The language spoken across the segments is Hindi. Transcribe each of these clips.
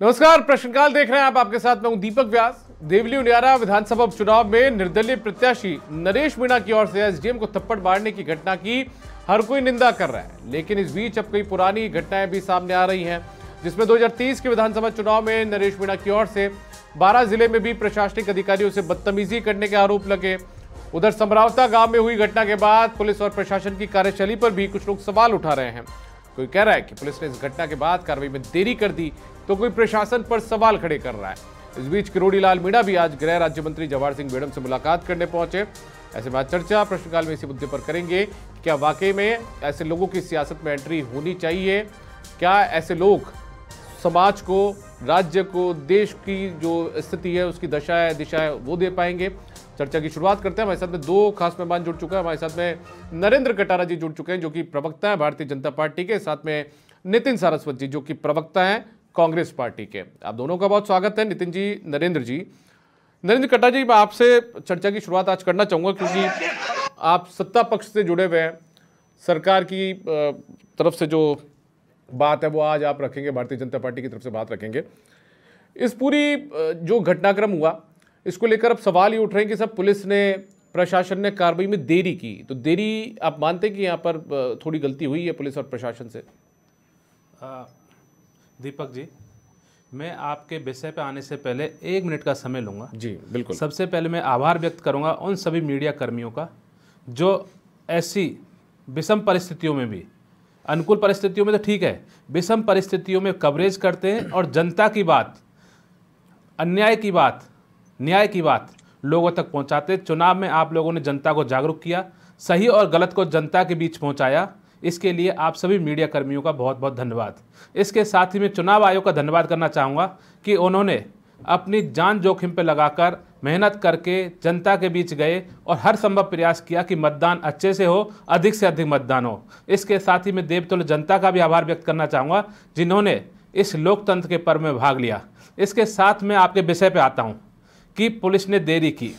नमस्कार, प्रश्नकाल देख रहे हैं आप। आपके साथ मैं हूं दीपक व्यास। देवली उनियारा विधानसभा उपचुनाव में निर्दलीय प्रत्याशी नरेश मीणा की ओर से एसडीएम को थप्पड़ मारने की घटना की हर कोई निंदा कर रहा है, लेकिन इस बीच अब कई पुरानी घटनाएं भी सामने आ रही हैं, जिसमें 2030 के विधानसभा चुनाव में नरेश मीणा की ओर से 12 जिले में भी प्रशासनिक अधिकारियों से बदतमीजी करने के आरोप लगे। उधर समरावता गांव में हुई घटना के बाद पुलिस और प्रशासन की कार्यशैली पर भी कुछ लोग सवाल उठा रहे हैं। कोई कह रहा है कि पुलिस ने इस घटना के बाद कार्रवाई में देरी कर दी, तो कोई प्रशासन पर सवाल खड़े कर रहा है। इस बीच किरोड़ी लाल मीणा भी आज गृह राज्य मंत्री जवाहर सिंह मेड़म से मुलाकात करने पहुंचे। ऐसे बात चर्चा प्रश्नकाल में इसी मुद्दे पर करेंगे कि क्या वाकई में ऐसे लोगों की सियासत में एंट्री होनी चाहिए? क्या ऐसे लोग समाज को, राज्य को, देश की जो स्थिति है उसकी दिशा है वो दे पाएंगे? चर्चा की शुरुआत करते हैं। हमारे साथ में दो खास मेहमान जुड़ चुके हैं। हमारे साथ में नरेंद्र कटारा जी जुड़ चुके हैं, जो कि प्रवक्ता हैं भारतीय जनता पार्टी के, साथ में नितिन सारस्वत जी, जो कि प्रवक्ता हैं कांग्रेस पार्टी के। आप दोनों का बहुत स्वागत है, नितिन जी, नरेंद्र जी। नरेंद्र कटारा जी, मैं आपसे चर्चा की शुरुआत आज करना चाहूँगा, क्योंकि आप सत्ता पक्ष से जुड़े हुए हैं। सरकार की तरफ से जो बात है वो आज आप रखेंगे, भारतीय जनता पार्टी की तरफ से बात रखेंगे। इस पूरी जो घटनाक्रम हुआ, इसको लेकर अब सवाल ये उठ रहे हैं कि सब पुलिस ने, प्रशासन ने कार्रवाई में देरी की, तो देरी आप मानते हैं कि यहाँ पर थोड़ी गलती हुई है पुलिस और प्रशासन से? दीपक जी, मैं आपके विषय पे आने से पहले 1 मिनट का समय लूँगा। जी बिल्कुल। सबसे पहले मैं आभार व्यक्त करूँगा उन सभी मीडिया कर्मियों का जो ऐसी विषम परिस्थितियों में भी, अनुकूल परिस्थितियों में तो ठीक है, विषम परिस्थितियों में कवरेज करते हैं और जनता की बात, अन्याय की बात, न्याय की बात लोगों तक पहुंचाते। चुनाव में आप लोगों ने जनता को जागरूक किया, सही और गलत को जनता के बीच पहुंचाया, इसके लिए आप सभी मीडिया कर्मियों का बहुत बहुत धन्यवाद। इसके साथ ही मैं चुनाव आयोग का धन्यवाद करना चाहूँगा कि उन्होंने अपनी जान जोखिम पर लगाकर मेहनत करके जनता के बीच गए और हर संभव प्रयास किया कि मतदान अच्छे से हो, अधिक से अधिक मतदान हो। इसके साथ ही मैं देवतुल्य जनता का भी आभार व्यक्त करना चाहूँगा जिन्होंने इस लोकतंत्र के पर्व में भाग लिया। इसके साथ मैं आपके विषय पर आता हूँ कि पुलिस ने देरी की,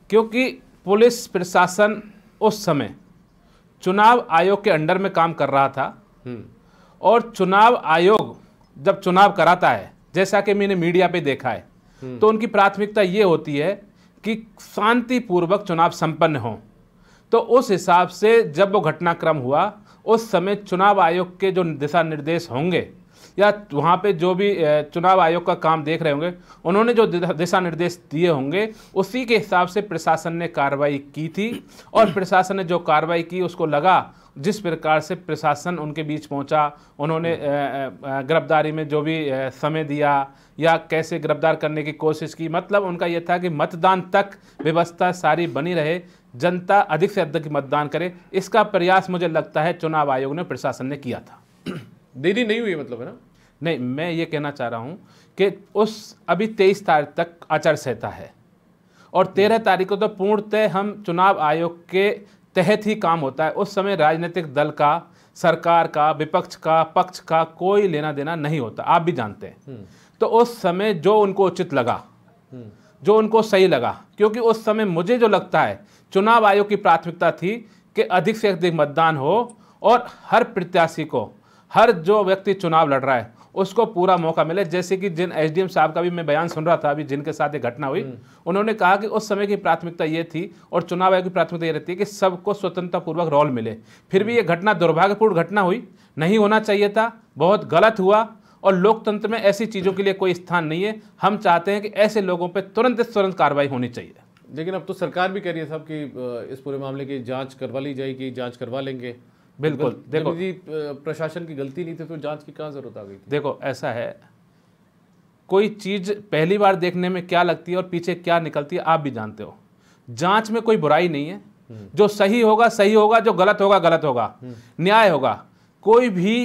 क्योंकि पुलिस प्रशासन उस समय चुनाव आयोग के अंडर में काम कर रहा था और चुनाव आयोग जब चुनाव कराता है, जैसा कि मैंने मीडिया पे देखा है, तो उनकी प्राथमिकता ये होती है कि शांतिपूर्वक चुनाव संपन्न हो। तो उस हिसाब से जब वो घटनाक्रम हुआ, उस समय चुनाव आयोग के जो दिशा निर्देश होंगे या वहाँ पे जो भी चुनाव आयोग का काम देख रहे होंगे, उन्होंने जो दिशा निर्देश दिए होंगे उसी के हिसाब से प्रशासन ने कार्रवाई की थी। और प्रशासन ने जो कार्रवाई की, उसको लगा जिस प्रकार से प्रशासन उनके बीच पहुंचा, उन्होंने गिरफ्तारी में जो भी समय दिया या कैसे गिरफ्तार करने की कोशिश की, मतलब उनका यह था कि मतदान तक व्यवस्था सारी बनी रहे, जनता अधिक से अधिक मतदान करे। इसका प्रयास मुझे लगता है चुनाव आयोग ने, प्रशासन ने किया था। देरी नहीं हुई मतलब, है ना? नहीं, मैं ये कहना चाह रहा हूँ कि अभी 23 तारीख तक आचार संहिता है और 13 तारीख को तो पूर्णतः हम चुनाव आयोग के तहत ही काम होता है। उस समय राजनीतिक दल का, सरकार का, विपक्ष का, पक्ष का कोई लेना देना नहीं होता, आप भी जानते हैं। तो उस समय जो उनको उचित लगा, जो उनको सही लगा, क्योंकि उस समय मुझे जो लगता है चुनाव आयोग की प्राथमिकता थी कि अधिक से अधिक मतदान हो और हर प्रत्याशी को, हर जो व्यक्ति चुनाव लड़ रहा है उसको पूरा मौका मिले। जैसे कि जिन एसडीएम साहब का भी मैं बयान सुन रहा था अभी, जिनके साथ ये घटना हुई, उन्होंने कहा कि उस समय की प्राथमिकता ये थी और चुनाव आयोग की प्राथमिकता ये रहती है कि सबको स्वतंत्रतापूर्वक रोल मिले। फिर भी ये घटना दुर्भाग्यपूर्ण घटना हुई, नहीं होना चाहिए था, बहुत गलत हुआ और लोकतंत्र में ऐसी चीज़ों के लिए कोई स्थान नहीं है। हम चाहते हैं कि ऐसे लोगों पर तुरंत कार्रवाई होनी चाहिए। लेकिन अब तो सरकार भी कह रही है साहब कि इस पूरे मामले की जाँच करवा ली जाएगी, जाँच करवा लेंगे। बिल्कुल, देखो जी, प्रशासन की गलती नहीं थी तो जांच की कहाँ जरूरत आ गई थी? देखो, ऐसा है, कोई चीज़ पहली बार देखने में क्या लगती है और पीछे क्या निकलती है आप भी जानते हो। जांच में कोई बुराई नहीं है, जो सही होगा सही होगा, जो गलत होगा गलत होगा, न्याय होगा। कोई भी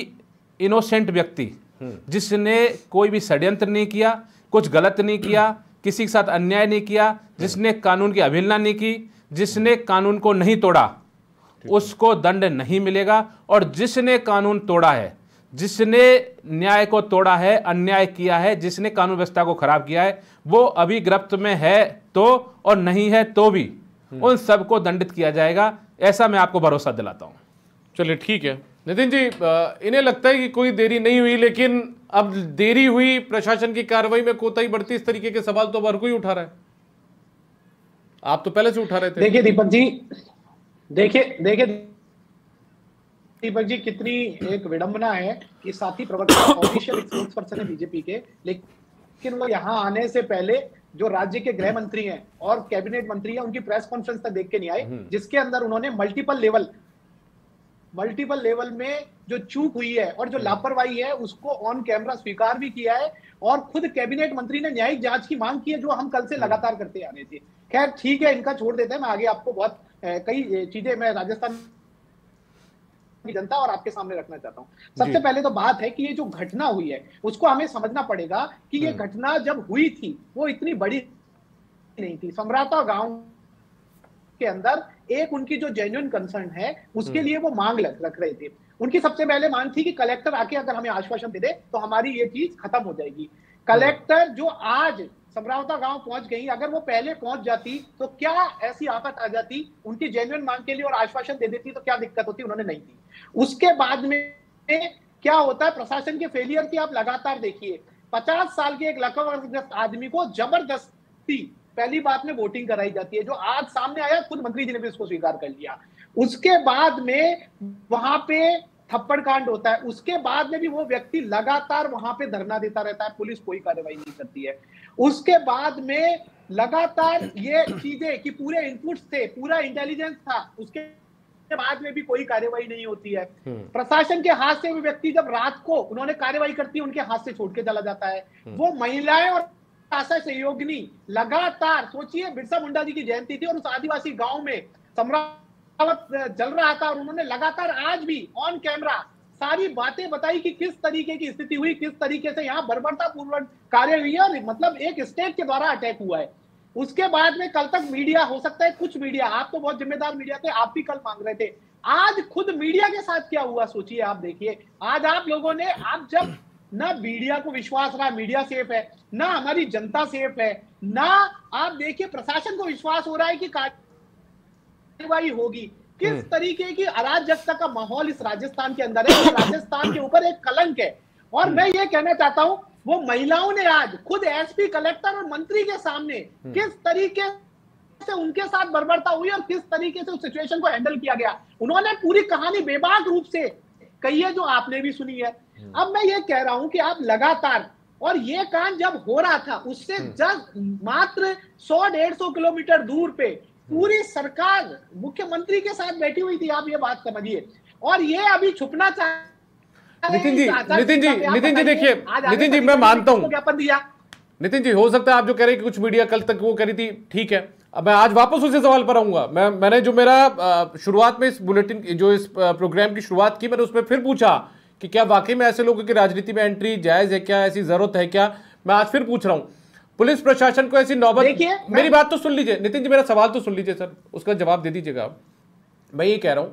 इनोसेंट व्यक्ति जिसने कोई भी षड्यंत्र नहीं किया, कुछ गलत नहीं किया, किसी के साथ अन्याय नहीं किया, जिसने कानून की अवहेलना नहीं की, जिसने कानून को नहीं तोड़ा, उसको दंड नहीं मिलेगा। और जिसने कानून तोड़ा है, जिसने न्याय को तोड़ा है, अन्याय किया है, जिसने कानून व्यवस्था को खराब किया है, वो अभी गिरफ्त में है तो, और नहीं है तो भी उन सबको दंडित किया जाएगा। ऐसा मैं आपको भरोसा दिलाता हूं। चलिए ठीक है। नितिन जी, इन्हें लगता है कि कोई देरी नहीं हुई, लेकिन अब देरी हुई, प्रशासन की कार्रवाई में कोताही बढ़ती, इस तरीके के सवाल तो अब हर कोई उठा रहा है। आप तो पहले से उठा रहे थे। देखिए दीपक जी, देखिए दीपक जी, कितनी एक विडंबना है कि साथी प्रवक्ता ऑफिशियल स्पोक्स पर्सन है बीजेपी के, लेकिन वो यहाँ आने से पहले जो राज्य के गृह मंत्री हैं और कैबिनेट मंत्री हैं उनकी प्रेस कॉन्फ्रेंस तक देख के नहीं आए, जिसके अंदर उन्होंने मल्टीपल लेवल में जो चूक हुई है और जो लापरवाही है उसको ऑन कैमरा स्वीकार भी किया है, और खुद कैबिनेट मंत्री ने न्यायिक जांच की मांग की है, जो हम कल से लगातार करते आ रहे थे। खैर ठीक है, इनका छोड़ देते हैं, मैं आगे आपको बहुत कई चीजें मैं राजस्थान की जनता और आपके सामने रखना चाहता हूं। सबसे पहले तो बात है कि ये जो घटना हुई है उसको हमें समझना पड़ेगा कि ये घटना जब हुई थी वो इतनी बड़ी नहीं थी। समराता गांव के अंदर एक उनकी जो जेन्युइन कंसर्न है उसके लिए वो मांग रख रहे थे। उनकी सबसे पहले मांग थी कि कलेक्टर आके अगर हमें आश्वासन दे दे तो हमारी ये चीज खत्म हो जाएगी। कलेक्टर जो आज समरावता गांव पहुंच गई, अगर वो पहले पहुंच जाती तो क्या ऐसी आफत आ जाती, उनकी जेन्युइन मांग के लिए और आश्वासन दे देती तो क्या दिक्कत होती, उन्होंने नहीं दी। उसके बाद में क्या होता है, प्रशासन के फेलियर की आप लगातार देखिए। 50 साल के एक लकवाग्रस्त आदमी को जबरदस्ती पहली बात में वोटिंग कराई जाती है, जो आज सामने आया, खुद मंत्री जी ने भी उसको स्वीकार कर लिया। उसके बाद में वहां पे थप्पड़ कांड होता है, उसके बाद में भी वो व्यक्ति लगातार वहां पे धरना देता रहता है, पुलिस कोई कार्रवाई नहीं करती है। उसके बाद में लगातार ये चीजें कि पूरे इनपुट्स थे, पूरा इंटेलिजेंस था, उसके बाद में भी कोई कार्रवाई नहीं होती है। प्रशासन के हाथ से भी व्यक्ति जब रात को उन्होंने कार्रवाई करती है उनके हाथ से छोड़ के चला जाता है। वो महिलाएं और आशा सहयोगिनी लगातार, सोचिए बिरसा मुंडा जी की जयंती थी और उस आदिवासी गांव में समरावत जल रहा था और उन्होंने लगातार आज भी ऑन कैमरा सारी बातें बताई कि किस तरीके की स्थिति हुई, किस तरीके से यहाँ बर्बरतापूर्वक कार्य हुई है और मतलब एक स्टेट के द्वारा अटैक हुआ है। उसके बाद में कल तक मीडिया, हो सकता है कुछ मीडिया, आप तो बहुत जिम्मेदार मीडिया थे, आप भी कल मांग रहे थे, आज खुद मीडिया के साथ क्या हुआ सोचिए आप। देखिए आज आप लोगों ने, आप जब ना मीडिया को विश्वास रहा मीडिया सेफ है, ना हमारी जनता सेफ है, ना आप देखिए प्रशासन को विश्वास हो रहा है कि कार्रवाई होगी। किस तरीके की अराजकता का माहौल इस राजस्थान के अंदर है, राजस्थान के ऊपर एक कलंक है। और मैं ये कहना चाहता हूं, वो महिलाओं ने आज खुद एसपी, कलेक्टर और मंत्री के सामने किस तरीके से उनके साथ बर्बरता हुई और किस तरीके से उस सिचुएशन को हैंडल किया गया, उन्होंने पूरी कहानी बेबाक रूप से कही है, जो आपने भी सुनी है। अब मैं ये कह रहा हूं कि आप लगातार, और ये कांड जब हो रहा था उससे जस्ट मात्र 100-150 किलोमीटर दूर पे पूरी सरकार मुख्यमंत्री के साथ बैठी हुई थी, आप ये बात समझिए। और ये अभी छुपना चाहते नितिन जी देखिए, नितिन जी मैं मानता हूं, ज्ञापन दिया। नितिन जी हो सकता है आप जो कह रहे हैं कि कुछ मीडिया कल तक वो करी थी, ठीक है। अब मैं आज वापस उसी सवाल पर आऊंगा। मैंने जो मेरा शुरुआत में इस बुलेटिन, जो इस प्रोग्राम की शुरुआत की, मैंने उसमें फिर पूछा कि क्या वाकई में ऐसे लोगों की राजनीति में एंट्री जायज है क्या, ऐसी जरूरत है क्या। मैं आज फिर पूछ रहा हूं, पुलिस प्रशासन को ऐसी नौबत, मेरी बात तो सुन लीजिए नितिन जी, मेरा सवाल तो सुन लीजिए सर, उसका जवाब दे दीजिएगा। मैं ये कह रहा हूं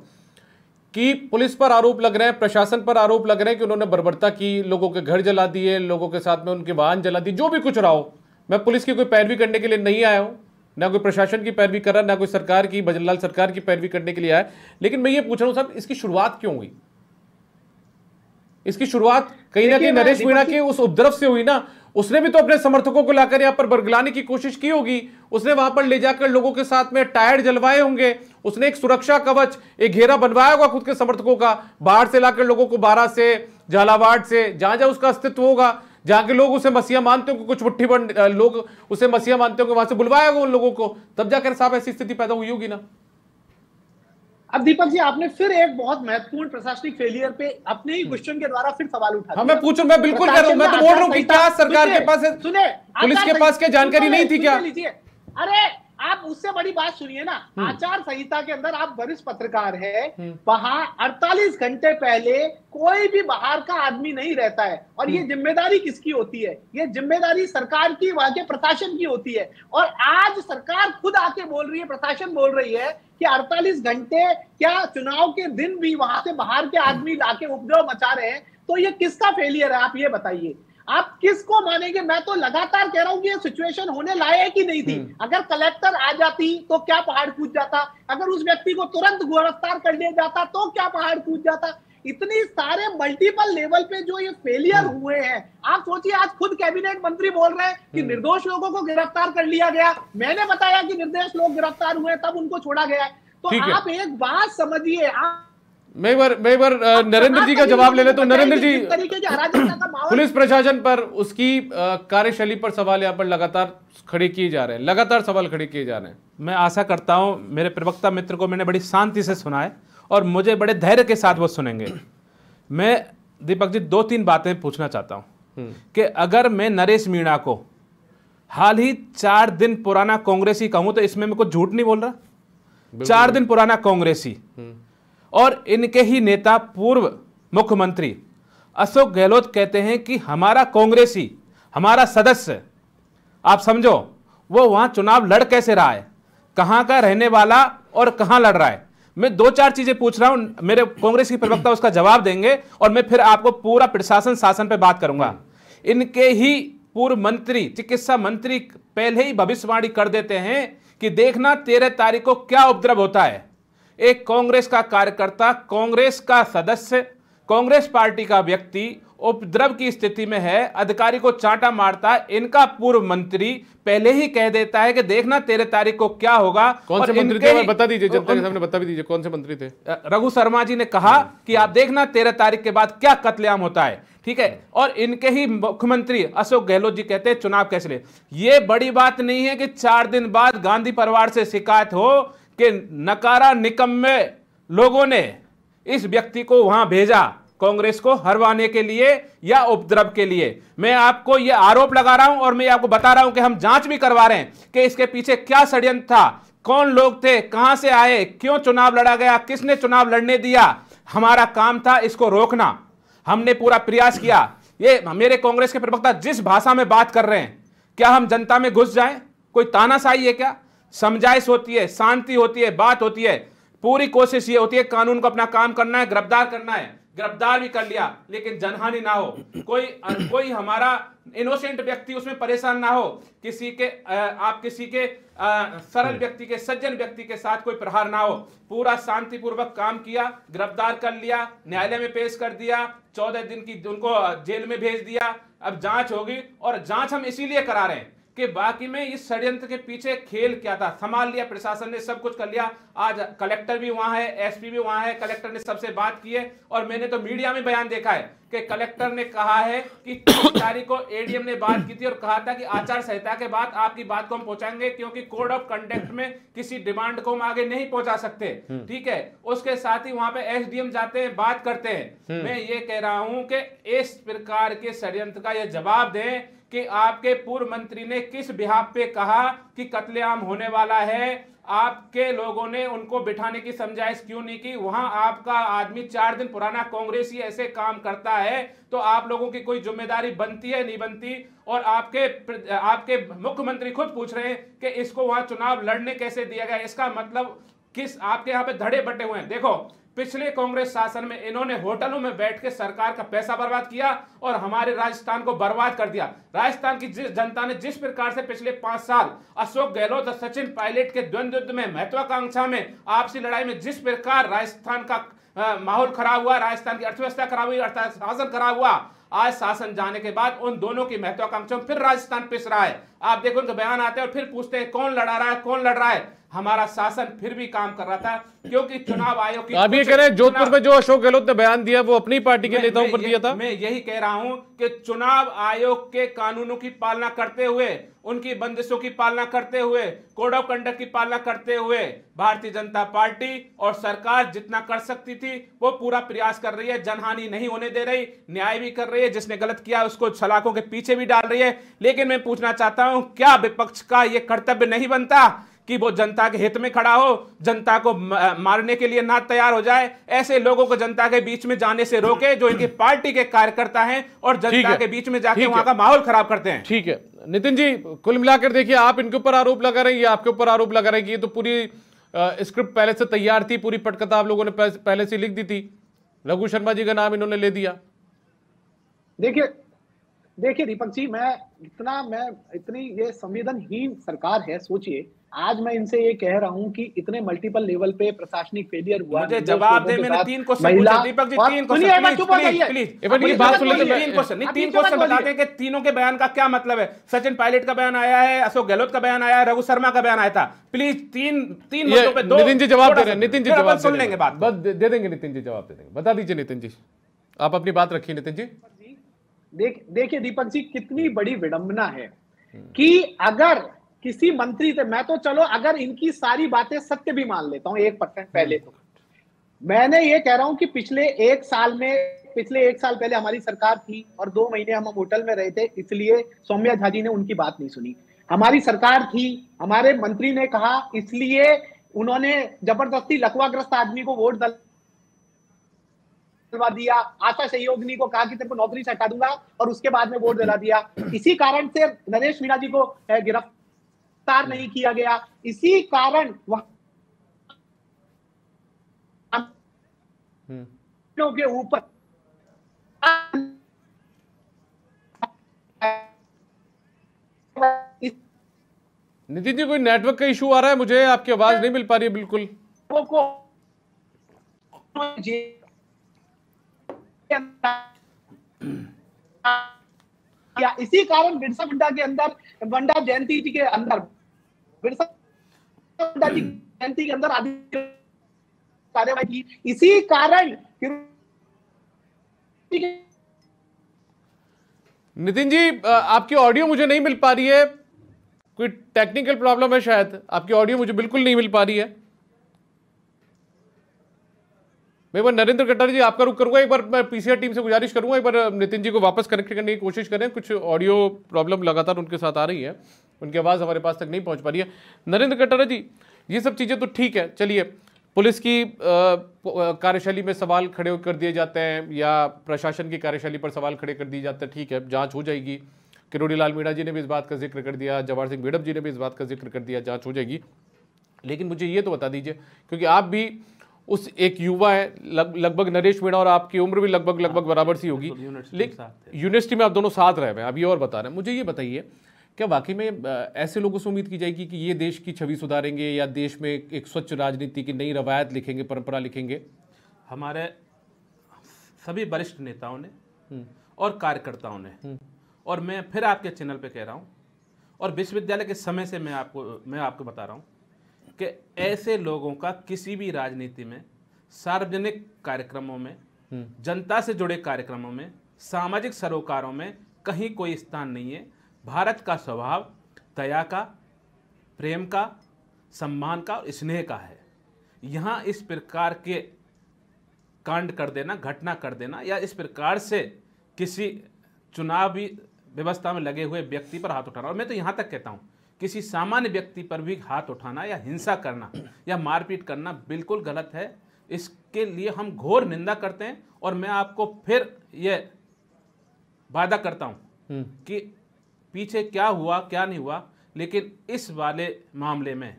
कि पुलिस पर आरोप लग रहे हैं, प्रशासन पर आरोप लग रहे हैं कि उन्होंने बर्बरता की, लोगों के घर जला दिए, लोगों के साथ में उनके वाहन जला दिए, जो भी कुछ रहा हो। मैं पुलिस की कोई पैरवी करने के लिए नहीं आया हूं, ना कोई प्रशासन की पैरवी कर रहा, ना कोई सरकार की, भजनलाल सरकार की पैरवी करने के लिए आया। लेकिन मैं ये पूछ रहा हूं साहब, इसकी शुरुआत क्यों हुई? इसकी शुरुआत कहीं ना कहीं नरेश मीणा के उस उपद्रव से हुई ना। उसने भी तो अपने समर्थकों को लाकर यहां पर बरगलाने की कोशिश की होगी, उसने वहां पर ले जाकर लोगों के साथ में टायर जलवाए होंगे, उसने एक सुरक्षा कवच, एक घेरा बनवाया होगा खुद के समर्थकों का, बाहर से लाकर लोगों को, बारा से, झालावाड़ से, जहां जहां उसका अस्तित्व होगा, जहां के लोग उसे मसीहा मानते होंगे, कुछ मुट्ठी बंद लोग उसे मसीहा मानते होंगे, वहां से बुलवाया होगा उन लोगों को, तब जाकर साहब ऐसी स्थिति पैदा हुई होगी ना। अब दीपक जी आपने फिर एक बहुत महत्वपूर्ण प्रशासनिक फेलियर पे अपने ही क्वेश्चन के द्वारा फिर सवाल उठा दिया। मैं पूछ रहा हूं, मैं बिल्कुल कर रहा हूं, मैं तो बोल रहा हूं कि क्या सरकार के पास, सुने, पुलिस के पास क्या जानकारी नहीं थी क्या? अरे आप उससे बड़ी बात सुनिए ना, आचार संहिता के अंदर आप वरिष्ठ पत्रकार है, वहां 48 घंटे पहले कोई भी बाहर का आदमी नहीं रहता है। और ये जिम्मेदारी किसकी होती है? ये जिम्मेदारी सरकार की, वहां के प्रशासन की होती है। और आज सरकार खुद आके बोल रही है, प्रशासन बोल रही है कि 48 घंटे क्या, चुनाव के दिन भी वहां से बाहर के आदमी लाके उपद्रव मचा रहे हैं। तो ये किसका फेलियर है, आप ये बताइए, आप किसको मानेंगे? मैं तो लगातार कह रहा हूं कि ये सिचुएशन होने लायक ही नहीं थी। अगर कलेक्टर आ जाती तो क्या पहाड़ कूद जाता? अगर उस व्यक्ति को तुरंत गिरफ्तार कर लिया जाता तो क्या पहाड़ कूद जाता? इतनी सारे मल्टीपल लेवल पे जो ये फेलियर हुए हैं, आप सोचिए आज खुद कैबिनेट मंत्री बोल रहे हैं कि निर्दोष लोगों को गिरफ्तार कर लिया गया, मैंने बताया कि निर्दोष लोग गिरफ्तार हुए तब उनको छोड़ा गया है। तो आप एक बात समझिए, आप मैं एक बार नरेंद्र जी का जवाब ले ले तो नरेंद्र जी, तरीके की अराजकता का माहौल पुलिस प्रशासन पर उसकी कार्यशैली पर सवाल यहाँ पर लगातार खड़े किए जा रहे हैं, लगातार सवाल खड़े किए जा रहे हैं। मैं आशा करता हूं मेरे प्रवक्ता मित्र को मैंने बड़ी शांति से सुना है और मुझे बड़े धैर्य के साथ वो सुनेंगे। मैं दीपक जी 2-3 बातें पूछना चाहता हूं कि अगर मैं नरेश मीणा को हाल ही 4 दिन पुराना कांग्रेसी कहूं तो इसमें मैं कुछ झूठ नहीं बोल रहा। 4 दिन पुराना कांग्रेसी और इनके ही नेता पूर्व मुख्यमंत्री अशोक गहलोत कहते हैं कि हमारा कांग्रेसी, हमारा सदस्य, आप समझो वो वहां चुनाव लड़ कैसे रहा है, कहां का रहने वाला और कहां लड़ रहा है। मैं 2-4 चीजें पूछ रहा हूं, मेरे कांग्रेस की प्रवक्ता उसका जवाब देंगे और मैं फिर आपको पूरा प्रशासन शासन पे बात करूंगा। इनके ही पूर्व मंत्री, चिकित्सा मंत्री पहले ही भविष्यवाणी कर देते हैं कि देखना 13 तारीख को क्या उपद्रव होता है। एक कांग्रेस का कार्यकर्ता, कांग्रेस का सदस्य, कांग्रेस पार्टी का व्यक्ति उपद्रव की स्थिति में है, अधिकारी को चांटा मारता है, इनका पूर्व मंत्री पहले ही कह देता है कि देखना 13 तारीख को क्या होगा। कौन से मंत्री थे बता दीजिए, जनता के सामने बता भी दीजिए कौन से मंत्री थे। रघु शर्मा जी ने कहा कि आप देखना 13 तारीख के बाद क्या कत्लेआम होता है, ठीक है। और इनके ही मुख्यमंत्री अशोक गहलोत जी कहते हैं चुनाव कैसे ले। ये बड़ी बात नहीं है कि 4 दिन बाद गांधी परिवार से शिकायत हो कि नकारा निकम्मे लोगों ने इस व्यक्ति को वहां भेजा कांग्रेस को हरवाने के लिए या उपद्रव के लिए। मैं आपको यह आरोप लगा रहा हूं और मैं आपको बता रहा हूं कि हम जांच भी करवा रहे हैं कि इसके पीछे क्या षड्यंत्र था, कौन लोग थे, कहां से आए, क्यों चुनाव लड़ा गया, किसने चुनाव लड़ने दिया। हमारा काम था इसको रोकना, हमने पूरा प्रयास किया। ये मेरे कांग्रेस के प्रवक्ता जिस भाषा में बात कर रहे हैं, क्या हम जनता में घुस जाएं? कोई तानाशाही है क्या? समझाइश होती है, शांति होती है, बात होती है। पूरी कोशिश ये होती है कानून को अपना काम करना है, गिरफ्तार करना है, गिरफ्तार भी कर लिया लेकिन जनहानि ना हो, कोई हमारा इनोसेंट व्यक्ति उसमें परेशान ना हो, किसी के आप किसी के सरल व्यक्ति के, सज्जन व्यक्ति के साथ कोई प्रहार ना हो। पूरा शांतिपूर्वक काम किया, गिरफ्तार कर लिया, न्यायालय में पेश कर दिया, 14 दिन की उनको जेल में भेज दिया। अब जांच होगी और जांच हम इसीलिए करा रहे हैं कि बाकी में इस षड्यंत्र के पीछे खेल क्या था, संभाल लिया प्रशासन ने, सब कुछ कर लिया। आज कलेक्टर भी वहां है, एसपी भी वहां है, कलेक्टर ने सबसे बात की है और मैंने तो मीडिया में बयान देखा है कि कलेक्टर ने कहा है कि 30 तारीख को एडीएम ने बात की थी और कहा था कि आचार संहिता के बाद आपकी बात को हम पहुंचाएंगे क्योंकि कोड ऑफ कंडक्ट में किसी डिमांड को हम आगे नहीं पहुंचा सकते, ठीक है। उसके साथ ही वहां पे एसडीएम जाते हैं, बात करते हैं। मैं ये कह रहा हूं कि इस प्रकार के षड्यंत्र का यह जवाब दें कि आपके पूर्व मंत्री ने किस बिहाफ पे कहा कि कत्लेआम होने वाला है, आपके लोगों ने उनको बिठाने की समझाइश क्यों नहीं की। वहां आपका आदमी 4 दिन पुराना कांग्रेसी ऐसे काम करता है तो आप लोगों की कोई जिम्मेदारी बनती है, नहीं बनती। और आपके मुख्यमंत्री खुद पूछ रहे हैं कि इसको वहां चुनाव लड़ने कैसे दिया गया, इसका मतलब किस आपके यहाँ पे धड़े बटे हुए हैं। देखो पिछले कांग्रेस शासन में इन्होंने होटलों में बैठ के सरकार का पैसा बर्बाद किया और हमारे राजस्थान को बर्बाद कर दिया। राजस्थान की जिस जनता ने जिस प्रकार से पिछले 5 साल अशोक गहलोत और सचिन पायलट के द्वंद्व युद्ध में, महत्वाकांक्षा में, आपसी लड़ाई में जिस प्रकार राजस्थान का माहौल खराब हुआ, राजस्थान की अर्थव्यवस्था खराब हुई, शासन खराब हुआ, आज शासन जाने के बाद उन दोनों की महत्वाकांक्षा में फिर राजस्थान पिस रहा है। आप देखो उनके बयान आते हैं और फिर पूछते हैं कौन लड़ा रहा है, कौन लड़ रहा है। हमारा शासन फिर भी काम कर रहा था क्योंकि चुनाव आयोग की आप ये कह रहे हैं जोधपुर में जो अशोक गहलोत ने बयान दिया वो अपनी पार्टी के नेताओं पर दिया था। मैं यही कह रहा हूं कि चुनाव आयोग के कानूनों की पालना करते हुए, उनकी बंदिशों की पालना करते हुए, कोड ऑफ कंडक्ट की पालना करते हुए भारतीय जनता पार्टी और सरकार जितना कर सकती थी वो पूरा प्रयास कर रही है। जनहानि नहीं होने दे रही, न्याय भी कर रही है, जिसने गलत किया उसको सलाखों के पीछे भी डाल रही है। लेकिन मैं पूछना चाहता हूं क्या विपक्ष का यह कर्तव्य नहीं बनता कि वो जनता के हित में खड़ा हो, जनता को मारने के लिए ना तैयार हो जाए, ऐसे लोगों को जनता के बीच में जाने से रोके जो इनकी पार्टी के कार्यकर्ता हैं और जनता के बीच में जाके वहां का माहौल खराब करते हैं। ठीक है नितिन जी, कुल मिलाकर देखिए आप इनके ऊपर आरोप लगा रहे हैं, ये आपके ऊपर आरोप लगा रहे हैं कि ये तो पूरी स्क्रिप्ट पहले से तैयार थी, पूरी पटकथा आप लोगों ने पहले से लिख दी थी, रघु शर्मा जी का नाम इन्होंने ले दिया। देखिए दीपक जी, मैं इतनी ये संवेदनहीन सरकार है, सोचिए आज मैं इनसे ये कह रहा हूं कि इतने मल्टीपल लेवल पे प्रशासनिक फेलियर हुआ, मुझे जवाब दे। मैंने 3 क्वेश्चन पूछे दीपक जी, 3 क्वेश्चन, प्लीज बात सुन लेते। 3 क्वेश्चन नहीं, 3 क्वेश्चन बताते हैं कि तीनों के बयान का क्या मतलब है। सचिन पायलट का बयान आया है, अशोक गहलोत का बयान आया है, रघु शर्मा का बयान आया था। प्लीज तीन मुद्दों पे दो। नितिन जी जवाब दे रहे हैं, नितिन जी जवाब सुन लेंगे, बात बस दे देंगे, नितिन जी जवाब दे देंगे। बता दीजिए नितिन जी, आप अपनी बात रखिए। नितिन जी देखिए दीपक जी, कितनी बड़ी विडंबना है कि अगर किसी मंत्री से, मैं तो चलो अगर इनकी सारी बातें सत्य भी मान लेता हूं 1% पहले, तो मैंने ये कह रहा हूं कि पिछले एक साल पहले हमारी सरकार थी और 2 महीने हम होटल में रहे थे, इसलिए सौम्या झा जी ने उनकी बात नहीं सुनी। हमारी सरकार थी, हमारे मंत्री ने कहा, इसलिए उन्होंने जबरदस्ती लकवाग्रस्त आदमी को वोट दिलवा दिया। आशा सहयोगिनी को कहा कि तेरे को नौकरी से हटा दूंगा और उसके बाद में वोट दिला दिया। इसी कारण से नरेश मीणा जी को गिरफ्तार नहीं किया गया। इसी कारण के ऊपर नितिन जी, कोई नेटवर्क का इशू आ रहा है, मुझे आपकी आवाज नहीं मिल पा रही है बिल्कुल। या इसी कारण बिरसा मुंडा के अंदर, बंडा जयंती जी के अंदर, बिरसा मुंडा जी जयंती के अंदर आदि कार्यवाही की। इसी कारण नितिन जी, आपकी ऑडियो मुझे नहीं मिल पा रही है, कोई टेक्निकल प्रॉब्लम है शायद, आपकी ऑडियो मुझे बिल्कुल नहीं मिल पा रही है। मैं एक बार नरेंद्र कटारिया जी आपका रुख करूंगा, एक बार मैं पीसीआर टीम से गुजारिश करूंगा एक बार नितिन जी को वापस कनेक्ट करने की कोशिश करें। कुछ ऑडियो प्रॉब्लम लगातार उनके साथ आ रही है, उनकी आवाज़ हमारे पास तक नहीं पहुंच पा रही है। नरेंद्र कटारिया जी, ये सब चीज़ें तो ठीक है, चलिए पुलिस की कार्यशैली में सवाल खड़े कर दिए जाते हैं या प्रशासन की कार्यशैली पर सवाल खड़े कर दिए जाते हैं, ठीक है, जाँच हो जाएगी। किरोड़ी लाल मीणा जी ने भी इस बात का जिक्र कर दिया, जवाहर सिंह मेडम जी ने भी इस बात का जिक्र कर दिया, जाँच हो जाएगी। लेकिन मुझे ये तो बता दीजिए, क्योंकि आप भी उस एक युवा है, लगभग नरेश मीणा और आपकी उम्र भी लगभग बराबर सी होगी, लेकिन यूनिवर्सिटी में आप दोनों साथ रहे हैं, आप ये और बता रहे हैं। मुझे ये बताइए, क्या वाकई में ऐसे लोगों से उम्मीद की जाएगी कि ये देश की छवि सुधारेंगे या देश में एक स्वच्छ राजनीति की नई रवायत लिखेंगे, परंपरा लिखेंगे? हमारे सभी वरिष्ठ नेताओं ने और कार्यकर्ताओं ने, और मैं फिर आपके चैनल पे कह रहा हूँ, और विश्वविद्यालय के समय से मैं आपको बता रहा हूँ कि ऐसे लोगों का किसी भी राजनीति में, सार्वजनिक कार्यक्रमों में, जनता से जुड़े कार्यक्रमों में, सामाजिक सरोकारों में कहीं कोई स्थान नहीं है। भारत का स्वभाव दया का, प्रेम का, सम्मान का और स्नेह का है। यहाँ इस प्रकार के कांड कर देना, घटना कर देना या इस प्रकार से किसी चुनावी व्यवस्था में लगे हुए व्यक्ति पर हाथ उठाना, और मैं तो यहाँ तक कहता हूँ किसी सामान्य व्यक्ति पर भी हाथ उठाना या हिंसा करना या मारपीट करना बिल्कुल गलत है। इसके लिए हम घोर निंदा करते हैं, और मैं आपको फिर ये वादा करता हूँ कि पीछे क्या हुआ क्या नहीं हुआ, लेकिन इस वाले मामले में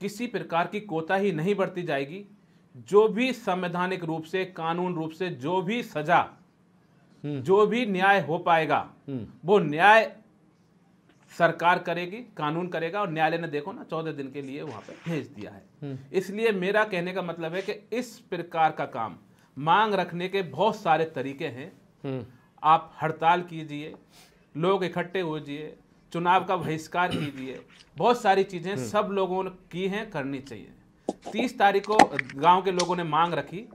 किसी प्रकार की कोताही नहीं बरती जाएगी। जो भी संवैधानिक रूप से, कानून रूप से जो भी सजा, जो भी न्याय हो पाएगा, वो न्याय सरकार करेगी, कानून करेगा। और न्यायालय ने देखो ना 14 दिन के लिए वहां पर भेज दिया है। इसलिए मेरा कहने का मतलब है कि इस प्रकार का काम, मांग रखने के बहुत सारे तरीके हैं। आप हड़ताल कीजिए, लोग इकट्ठे हो जाइए, चुनाव का बहिष्कार कीजिए, बहुत सारी चीजें सब लोगों ने की हैं, करनी चाहिए। 30 तारीख को गांव के लोगों ने मांग रखी,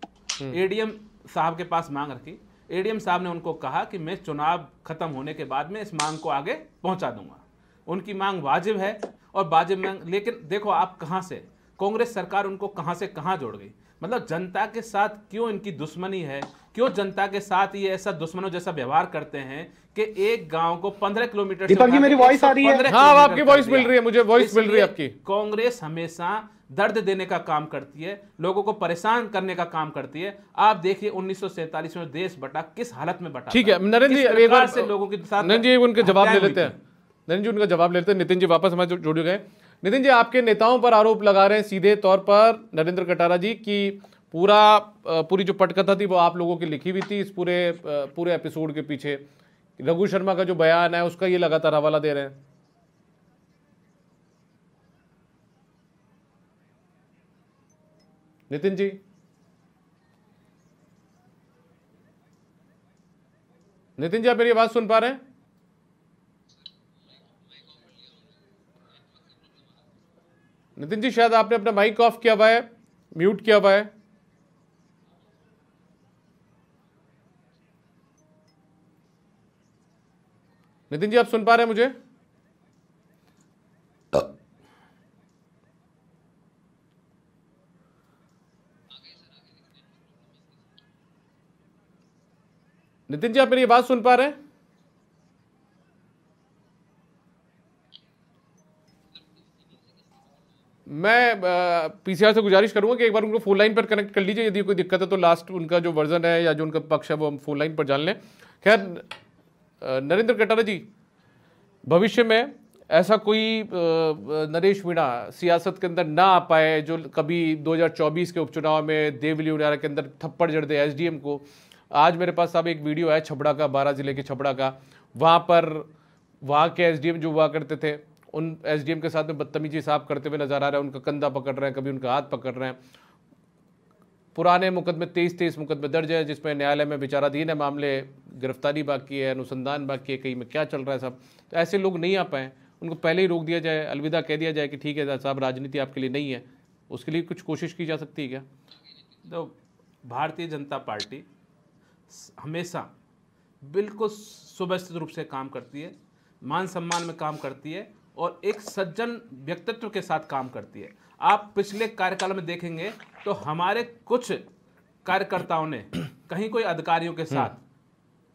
एडीएम साहब के पास मांग रखी। एडीएम साहब ने उनको कहा कि मैं चुनाव खत्म होने के बाद में इस मांग को आगे पहुंचा दूंगा। उनकी मांग वाजिब है और वाजिब मांग, लेकिन देखो आप कहां से, कांग्रेस सरकार उनको कहां से कहां जोड़ गई। मतलब जनता के साथ क्यों इनकी दुश्मनी है, क्यों जनता के साथ ये ऐसा दुश्मनों जैसा व्यवहार करते हैं कि एक गांव को 15 किलोमीटर से, दीपक जी मेरी वॉइस आ रही है? हाँ, आपकी वॉइस मिल रही है, मुझे वॉइस मिल रही है आपकी। कांग्रेस हमेशा दर्द देने का काम करती है, लोगों को परेशान करने का काम करती है। आप देखिए 1947 में देश बटा, किस हालत में बटा। ठीक है नरेंद्र जी, एक बार से लोगों के साथ नरेंद्र जी उनके जवाब ले लेते हैं। नरेंद्र जी उनका जवाब लेते हैं। नितिन जी वापस हमारे जुड़ गए। नितिन जी, आपके नेताओं पर आरोप लगा रहे हैं सीधे तौर पर नरेंद्र कटारिया जी की पूरी जो पटकथा थी वो आप लोगों की लिखी हुई थी इस पूरे एपिसोड के पीछे। रघु शर्मा का जो बयान है उसका ये लगातार हवाला दे रहे हैं। नितिन जी, नितिन जी आप मेरी आवाज सुन पा रहे हैं? नितिन जी शायद आपने अपना माइक ऑफ किया हुआ है, म्यूट किया हुआ है। नितिन जी आप सुन पा रहे हैं मुझे? नितिन जी आप मेरी बात सुन पा रहे हैं? मैं पीसीआर से गुजारिश करूंगा कि एक बार उनको फोन लाइन पर कनेक्ट कर लीजिए, यदि कोई दिक्कत है तो लास्ट उनका जो वर्जन है या जो उनका पक्ष है वो हम फोन लाइन पर जान लें। खैर नरेंद्र कटारा जी, भविष्य में ऐसा कोई नरेश मीणा सियासत के अंदर ना आ पाए जो कभी 2024 के उपचुनाव में देवली उनियारा के अंदर थप्पड़ जड़ दे एसडीएम को। आज मेरे पास साहब एक वीडियो है छपड़ा का, 12 जिले के छपड़ा का। वहाँ पर वहाँ के एसडीएम जो हुआ करते थे उन एसडीएम के साथ में बदतमीजी साफ करते हुए नजर आ रहे हैं, उनका कंधा पकड़ रहे हैं, कभी उनका हाथ पकड़ रहे हैं। पुराने मुकदमे 23 मुकदमे दर्ज है जिसमें न्यायालय में विचाराधीन है मामले, गिरफ्तारी बाकी है, अनुसंधान बाकी है, कहीं में क्या चल रहा है सब। तो ऐसे लोग नहीं आ पाए, उनको पहले ही रोक दिया जाए, अलविदा कह दिया जाए कि ठीक है साहब राजनीति आपके लिए नहीं है। उसके लिए कुछ कोशिश की जा सकती है क्या? तो भारतीय जनता पार्टी हमेशा बिल्कुल सुव्यवस्थित रूप से काम करती है, मान सम्मान में काम करती है और एक सज्जन व्यक्तित्व के साथ काम करती है। आप पिछले कार्यकाल में देखेंगे तो हमारे कुछ कार्यकर्ताओं ने कहीं कोई अधिकारियों के साथ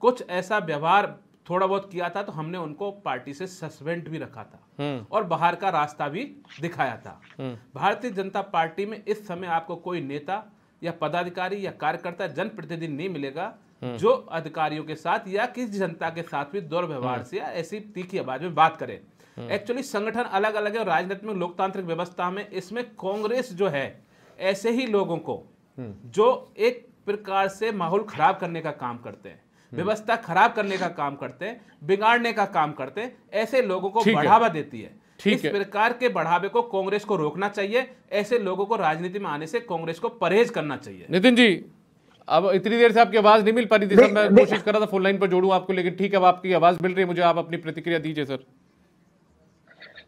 कुछ ऐसा व्यवहार थोड़ा बहुत किया था तो हमने उनको पार्टी से सस्पेंड भी रखा था और बाहर का रास्ता भी दिखाया था। भारतीय जनता पार्टी में इस समय आपको कोई नेता या पदाधिकारी या कार्यकर्ता जनप्रतिनिधि नहीं मिलेगा जो अधिकारियों के साथ या किसी जनता के साथ भी दुर्व्यवहार से या ऐसी तीखी आवाज में बात करे। एक्चुअली संगठन अलग अलग है और राजनीतिक लोकतांत्रिक व्यवस्था में इसमें कांग्रेस जो है ऐसे ही लोगों को जो एक प्रकार से माहौल खराब करने का काम करते हैं, व्यवस्था खराब करने का काम करते हैं, बिगाड़ने का काम करते हैं, ऐसे लोगों को बढ़ावा देती है। इस प्रकार के बढ़ावे को कांग्रेस को रोकना चाहिए। ऐसे लोगों को राजनीति में आने से कांग्रेस को परहेज करना चाहिए। नितिन जी अब इतनी देर से आपकी आवाज नहीं मिल पा रही थी सर, मैं कोशिश कर रहा था फोन लाइन पर जोड़ूं आपको, लेकिन ठीक है अब आपकी आवाज मिल रही है मुझे, आप अपनी प्रतिक्रिया दीजिए सर।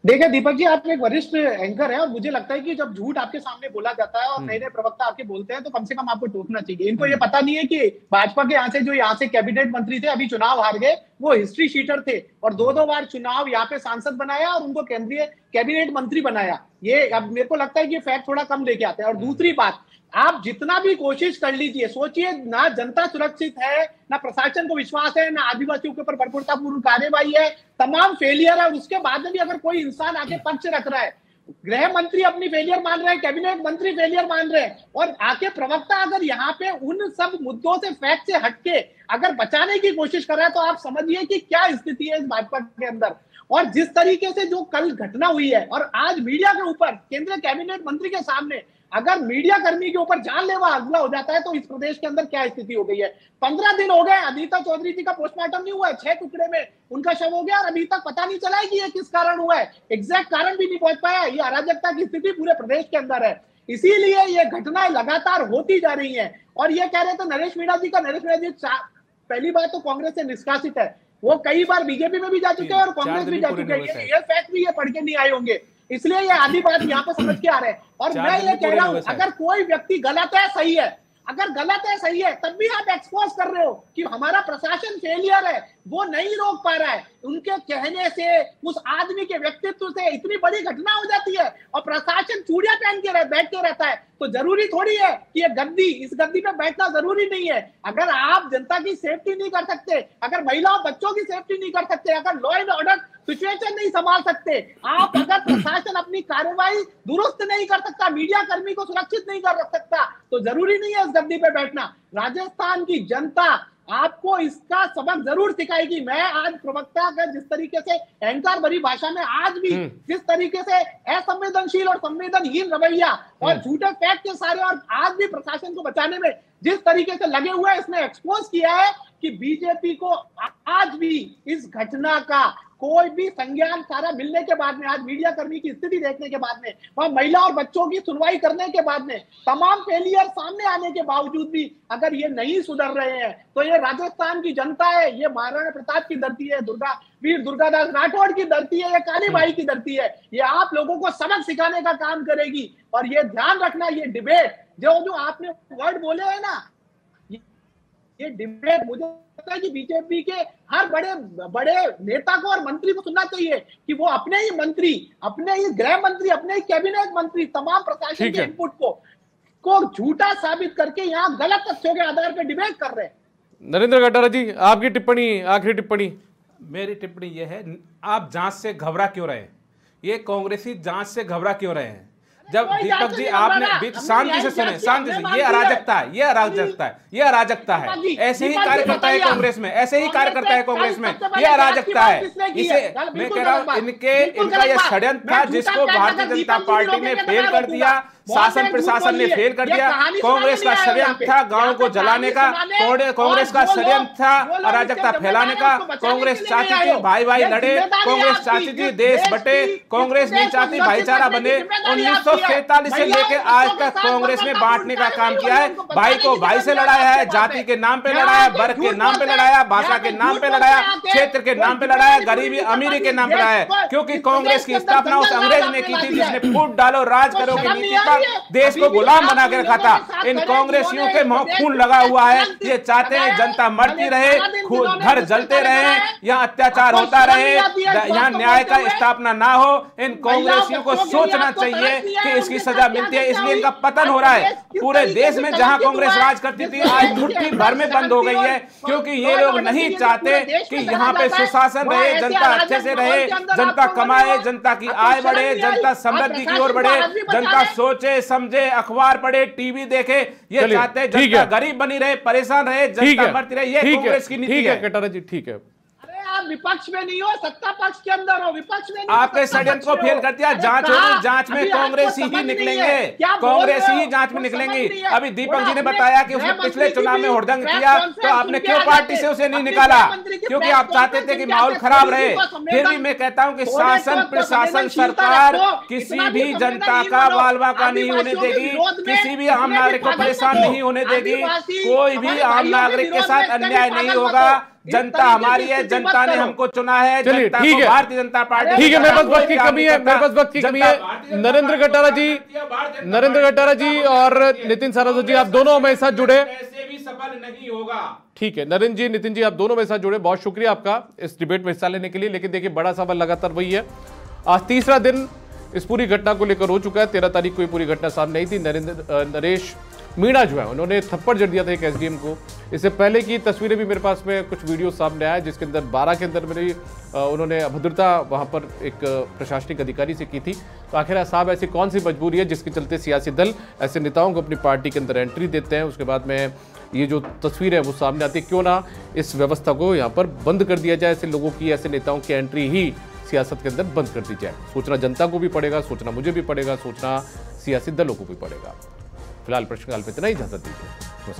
देखिए दीपक जी, आप एक वरिष्ठ एंकर हैं और मुझे लगता है कि जब झूठ आपके सामने बोला जाता है और नए नए प्रवक्ता आपके बोलते हैं तो कम से कम आपको टोकना चाहिए। इनको ये पता नहीं है कि भाजपा के यहाँ से कैबिनेट मंत्री थे, अभी चुनाव हार गए, वो हिस्ट्री शीटर थे और 2-2 बार चुनाव यहाँ पे सांसद बनाया और उनको केंद्रीय कैबिनेट मंत्री बनाया। ये अब मेरे को लगता है कि फैक्ट थोड़ा कम लेके आते हैं। और दूसरी बात, आप जितना भी कोशिश कर लीजिए, सोचिए ना जनता सुरक्षित है, ना प्रशासन को विश्वास है, ना आदिवासियों के ऊपर बर्बरतापूर्ण कार्यवाही है, तमाम फेलियर है। और उसके बाद में भी अगर कोई इंसान आके पक्ष रख रहा है, गृह मंत्री अपनी फेलियर मान रहे हैं, कैबिनेट मंत्री फेलियर मान रहे हैं और आके प्रवक्ता अगर यहाँ पे उन सब मुद्दों से फैक्ट से हटके अगर बचाने की कोशिश कर रहा है तो आप समझिए कि क्या स्थिति है इस भाजपा के अंदर। और जिस तरीके से जो कल घटना हुई है और आज मीडिया के ऊपर केंद्रीय कैबिनेट मंत्री के सामने अगर मीडिया कर्मी के ऊपर जानलेवा हमला हो जाता है तो इस प्रदेश के अंदर क्या स्थिति हो गई है। 15 दिन हो गए, अनीता चौधरी जी का पोस्टमार्टम नहीं हुआ है, 6 टुकड़े में उनका शव हो गया और अभी तक पता नहीं चला है कि ये किस कारण हुआ है, एग्जैक्ट कारण भी नहीं पहुंच पाया। ये अराजकता की स्थिति पूरे प्रदेश के अंदर है, इसीलिए ये घटनाएं लगातार होती जा रही है। और ये कह रहे थे नरेश मीणा जी पहली बात तो कांग्रेस से निष्कासित है, वो कई बार बीजेपी में भी जा चुके हैं और कांग्रेस भी जा चुके हैं, ये फैक्ट भी ये पढ़ के नहीं आए होंगे, इसलिए ये आधी बात यहाँ पे समझ के आ रहे हैं। और मैं ये कह रहा हूं अगर कोई व्यक्ति गलत है सही है, अगर गलत है सही है तब भी आप एक्सपोज कर रहे हो कि हमारा प्रशासन फेलियर है, वो नहीं रोक पा रहा है, उनके कहने से उस आदमी के व्यक्तित्व से इतनी बड़ी घटना हो जाती है और प्रशासन चूड़ियां पहन के बैठते रहता है, तो जरूरी थोड़ी है कि ये गद्दी, इस गद्दी पे बैठना जरूरी नहीं है। अगर आप जनता की सेफ्टी नहीं कर सकते, अगर महिलाओं बच्चों की सेफ्टी नहीं कर सकते, अगर लॉ एंड ऑर्डर सिचुएशन नहीं संभाल सकते, आप अगर प्रशासन अपनी कार्रवाई दुरुस्त नहीं कर सकता, मीडिया कर्मी को सुरक्षित नहीं कर सकता, तो जरूरी नहीं है इस गद्दी पे बैठना। राजस्थान की जनता आपको इसका सबक जरूर सिखाएगी। मैं आज प्रवक्ता का जिस तरीके से अहंकार भरी भाषा में आज भी जिस तरीके से असंवेदनशील और संवेदनहीन रवैया और झूठे फैक्ट के सारे और आज भी प्रशासन को बचाने में जिस तरीके से लगे हुए हैं, इसने एक्सपोज किया है कि बीजेपी को आज भी इस घटना का कोई भी संज्ञान सारा मिलने के बाद में, आज मीडिया कर्मी की स्थिति देखने के बाद में, वहां महिला और बच्चों की सुनवाई करने के बाद में, तमाम फेलियर सामने आने के बावजूद भी अगर ये नहीं सुधर रहे हैं तो ये राजस्थान की जनता है, ये महाराणा प्रताप की धरती है, वीर दुर्गादास राठौड़ की धरती है, ये कालीबाई की धरती है, ये आप लोगों को सबक सिखाने का काम करेगी। और ये ध्यान रखना, ये डिबेट जो आपने वर्ड बोले हैं ना, ये डिबेट मुझे लगता है कि बीजेपी के हर बड़े नेता को और मंत्री को सुनना चाहिए कि वो अपने ही मंत्री, अपने ही गृह मंत्री, अपने ही कैबिनेट मंत्री, तमाम प्रशासन के इनपुट को झूठा साबित करके यहाँ गलत तथ्यों के आधार पर डिबेट कर रहे हैं। नरेंद्र कटारा जी, आपकी टिप्पणी, आखिरी टिप्पणी। मेरी टिप्पणी यह है, आप जांच से घबरा क्यों रहे हैं? ये कांग्रेसी जांच से घबरा क्यों रहे हैं? जब दीपक जी आपने शांति से सुने, शांति से, ये अराजकता है, ये अराजकता है, ये अराजकता है। ऐसे ही कार्य करता है कांग्रेस में, ऐसे ही कार्य करता है कांग्रेस में, ये अराजकता है। इसे मैं कह रहा हूं, इनका ये षड्यंत्र था जिसको भारतीय जनता पार्टी ने फेल कर दिया, शासन प्रशासन ने फेल कर दिया। कांग्रेस का षड्यंत्र था गांव को जलाने का, कांग्रेस का षड्यंत्र था अराजकता फैलाने का। कांग्रेस चाहती थी भाई भाई लड़े, कांग्रेस चाहती थी देश बटे, कांग्रेस नहीं चाहती भाईचारा बने। 1947 से लेकर आज तक कांग्रेस ने बांटने का काम किया है, भाई को भाई से लड़ाया है, जाति के नाम पे लड़ाया, वर्ग के नाम पे लड़ाया, भाषा के नाम पे लड़ाया, क्षेत्र के नाम पे लड़ाया, गरीबी अमीरी के नाम पे लड़ाया। क्योंकि कांग्रेस की स्थापना उस अंग्रेज ने की थी जिसने फूट डालो राज करो की नीति पर देश को गुलाम बना के रखा था। इन कांग्रेसियों के खून लगा हुआ है, ये चाहते हैं जनता मरती रहे, घर जलते रहे, यहाँ अत्याचार होता रहे, यहाँ न्याय का स्थापना ना हो। इन कांग्रेसियों को सोचना चाहिए कि इसकी सजा मिलती है, इसलिए इनका पतन हो रहा है। पूरे देश में जहां कांग्रेस राज करती थी आज मुट्ठी भर में बंद हो गई है, क्योंकि ये लोग नहीं चाहते कि यहाँ पे सुशासन रहे, जनता अच्छे से रहे, जनता कमाए, जनता की आय बढ़े, जनता समृद्धि की ओर बढ़े, जनता सोचे समझे, अखबार पढ़े, टीवी देखे। ये चाहते हैं जनता गरीब बनी रहे, परेशान रहे, जनता मरती रहे। ये कांग्रेस की नीति है। कटारा जी ठीक है, आप विपक्ष में नहीं हो, सत्ता पक्ष के अंदर हो, विपक्ष में नहीं। आपके षड्यंत्र को फेल कर दिया, जांच होगी, जांच में कांग्रेस ही निकलेंगे, कांग्रेस ही जांच में निकलेंगी। अभी दीपक जी ने बताया कि उसने पिछले चुनाव में हुड़दंग किया, तो आपने क्यों पार्टी से उसे नहीं निकाला? क्योंकि आप चाहते थे कि माहौल खराब रहे। फिर भी मैं कहता हूं कि शासन प्रशासन सरकार किसी भी जनता का वालवा नहीं होने देगी, किसी भी आम नागरिक को परेशान नहीं होने देगी, कोई भी आम नागरिक के साथ अन्याय नहीं होगा। जनता हमारी है, जनता ने हमको चुना है, जनता को भारतीय जनता पार्टी। ठीक है, मेरे पास वक्त की कमी है, मेरे पास वक्त की कमी है। नरेंद्र कटारा जी और नितिन सारस्वत जी, आप दोनों हमारे साथ जुड़े, ऐसे भी सफल नहीं होगा। ठीक है, नरेंद्र जी, नितिन जी, आप दोनों मेरे साथ जुड़े, बहुत शुक्रिया आपका इस डिबेट में हिस्सा लेने के लिए। लेकिन देखिए, बड़ा सवाल लगातार वही है, आज तीसरा दिन इस पूरी घटना को लेकर हो चुका है। 13 तारीख को ये पूरी घटना सामने आई थी। नरेश मीणा जो है उन्होंने थप्पड़ जड़ दिया था एक एसडीएम को। इससे पहले की तस्वीरें भी मेरे पास में कुछ वीडियो सामने आया, जिसके अंदर 12 के अंदर मेरी उन्होंने अभद्रता वहां पर एक प्रशासनिक अधिकारी से की थी। तो आखिर साहब ऐसी कौन सी मजबूरी है जिसके चलते सियासी दल ऐसे नेताओं को अपनी पार्टी के अंदर एंट्री देते हैं? उसके बाद में ये जो तस्वीर है वो सामने आती है। क्यों ना इस व्यवस्था को यहाँ पर बंद कर दिया जाए, ऐसे लोगों की, ऐसे नेताओं की एंट्री ही सियासत के अंदर बंद कर दी जाए। सोचना जनता को भी पड़ेगा, सोचना मुझे भी पड़ेगा, सोचना सियासी दलों को भी पड़ेगा। फिलहाल प्रश्नकाल पे इतना ही, इजाजत दीजिए।